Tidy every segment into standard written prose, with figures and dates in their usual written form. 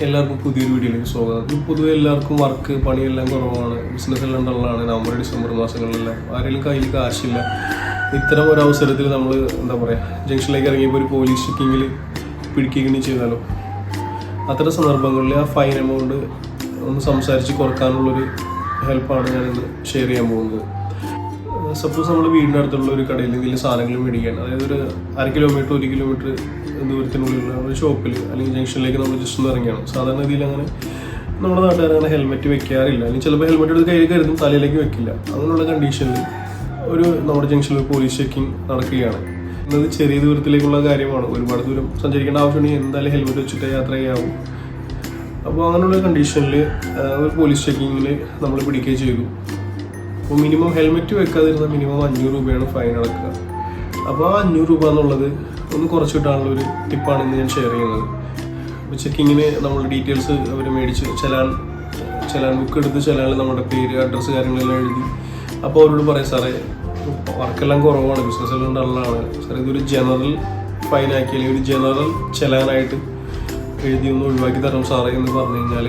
എല്ലാവർക്കും പുതിയൊരു വീഡിയോയിലേക്ക് സ്വാഗതം. പൊതുവെ എല്ലാവർക്കും വർക്ക് പണിയെല്ലാം കുറവാണ്, ബിസിനസ് എല്ലാം ഡള്ളാണ്. നവംബർ ഡിസംബർ മാസങ്ങളിലെല്ലാം ആരെങ്കിലും കയ്യിൽ കാശില്ല. ഇത്തരം ഒരു അവസരത്തിൽ നമ്മൾ ജംഗ്ഷനിലേക്ക് ഇറങ്ങിയപ്പോൾ ഒരു പോലീസ് ചെക്കിങ്ങിൽ പിടിക്കുകയും ചെയ്താലോ? അത്തരം സന്ദർഭങ്ങളിൽ ആ ഫൈൻ എമൗണ്ട് ഒന്ന് സംസാരിച്ച് കുറക്കാനുള്ളൊരു ഹെൽപ്പാണ് ഞാനിന്ന് ഷെയർ ചെയ്യാൻ പോകുന്നത്. സപ്പോസ് നമ്മൾ വീടിൻ്റെ അടുത്തുള്ള ഒരു കടയിൽ എന്തെങ്കിലും സാധനങ്ങൾ മേടിക്കാൻ, അതായത് ഒരു 1 കിലോമീറ്റർ 1 കിലോമീറ്റർ ദൂരത്തിനുള്ളിലുള്ള ഒരു ഷോപ്പിൽ അല്ലെങ്കിൽ ജംഗ്ഷനിലേക്ക് നമ്മൾ ജസ്റ്റ് ഒന്ന് ഇറങ്ങിയാണ്. സാധാരണ രീതിയിൽ അങ്ങനെ നമ്മുടെ നാട്ടുകാരങ്ങനെ ഹെൽമെറ്റ് വെക്കാറില്ല, അല്ലെങ്കിൽ ചിലപ്പോൾ ഹെൽമെറ്റ് എടുത്ത് കയ്യിൽ കരുതും, തലയിലേക്ക് വെക്കില്ല. അങ്ങനെയുള്ള കണ്ടീഷനിൽ നമ്മുടെ ജംഗ്ഷനിൽ പോലീസ് ചെക്കിങ് നടക്കുകയാണ്. എന്നത് ചെറിയ ദൂരത്തിലേക്കുള്ള കാര്യമാണ്, ഒരുപാട് ദൂരം സഞ്ചരിക്കേണ്ട ആവശ്യമുണ്ടെങ്കിൽ എന്തായാലും ഹെൽമെറ്റ് വെച്ചിട്ട് യാത്ര ചെയ്യാവും. അപ്പോൾ അങ്ങനെയുള്ള കണ്ടീഷനിൽ ഒരു പോലീസ് ചെക്കിങ്ങിൽ നമ്മൾ പിടിക്കുകയും ചെയ്തു. അപ്പോൾ മിനിമം ഹെൽമെറ്റ് വെക്കാതിരുന്ന മിനിമം 500 രൂപയാണ് ഫൈൻ അടക്കുക. അപ്പോൾ ആ 500 രൂപ എന്നുള്ളത് ഒന്ന് കുറച്ച് കിട്ടാനുള്ളൊരു ടിപ്പാണ് ഇന്ന് ഞാൻ ഷെയർ ചെയ്യുന്നത്. അപ്പോൾ ചെക്കിങ്ങിന് നമ്മൾ ഡീറ്റെയിൽസ് അവർ മേടിച്ച് ചലാൻ ബുക്ക് എടുത്ത് ചലാനിൽ നമ്മുടെ പേര്, അഡ്രസ്സ്, കാര്യങ്ങളെല്ലാം എഴുതി. അപ്പോൾ അവരോട് പറയും, സാറേ വർക്കെല്ലാം കുറവാണ്, ബിസിനസ് എല്ലാം ഡള്ളാണ്, സാറേ ഇതൊരു ജനറൽ ഫൈനാക്കി അല്ലെങ്കിൽ ഒരു ജനറൽ ചലാനായിട്ട് എഴുതി ഒന്ന് ഒഴിവാക്കി തരണം സാറേ എന്ന് പറഞ്ഞു കഴിഞ്ഞാൽ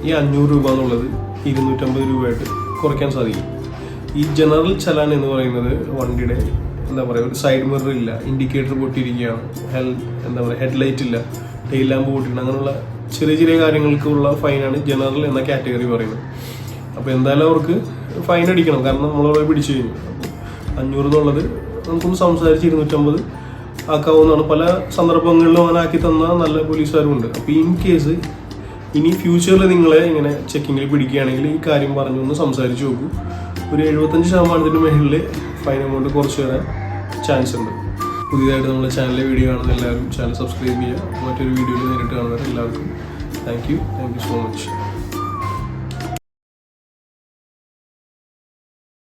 ഈ 500 രൂപ എന്നുള്ളത് 250 രൂപയായിട്ട് കുറയ്ക്കാൻ സാധിക്കും. ഈ ജനറൽ ചലാൻ എന്ന് പറയുന്നത് വണ്ടിയുടെ ഒരു സൈഡ് മിറർ ഇല്ല, ഇൻഡിക്കേറ്റർ പൊട്ടിയിരിക്കുകയാണ്, ഹെഡ്ലൈറ്റ് ഇല്ല, ടെയിൽ ലാമ്പ് പൊട്ടിയിട്ടുണ്ട്, അങ്ങനെയുള്ള ചെറിയ ചെറിയ കാര്യങ്ങൾക്കുള്ള ഫൈനാണ് ജനറൽ എന്ന കാറ്റഗറി പറയുന്നത്. അപ്പോൾ എന്തായാലും അവർക്ക് ഫൈൻ അടിക്കണം, കാരണം നമ്മളവിടെ പിടിച്ചു കഴിഞ്ഞു. അപ്പോൾ 500 എന്നുള്ളത് നമുക്കൊന്ന് സംസാരിച്ച് 250 ആക്കാവുന്നതാണ്. പല സന്ദർഭങ്ങളിലും അങ്ങനെ ആക്കി തന്ന നല്ല പോലീസുകാരുണ്ട്. അപ്പോൾ ഇൻ കേസ് ഇനി ഫ്യൂച്ചറിൽ നിങ്ങളെ ഇങ്ങനെ ചെക്കിങ്ങിൽ പിടിക്കുകയാണെങ്കിൽ ഈ കാര്യം പറഞ്ഞൊന്ന് സംസാരിച്ച് നോക്കൂ. ഒരു 75% മുകളിൽ ഫൈൻ എമൗണ്ട് കുറച്ച് തരാൻ ചാൻസ് ഉണ്ട്. പുതിയതായിട്ട് നമ്മുടെ ചാനലിലെ വീഡിയോ കാണുന്ന എല്ലാവരും ചാനൽ സബ്സ്ക്രൈബ് ചെയ്യുക. മറ്റൊരു വീഡിയോയിൽ നേരിട്ട് കാണുന്നവരെ എല്ലാവർക്കും താങ്ക് യു സോ മച്ച്.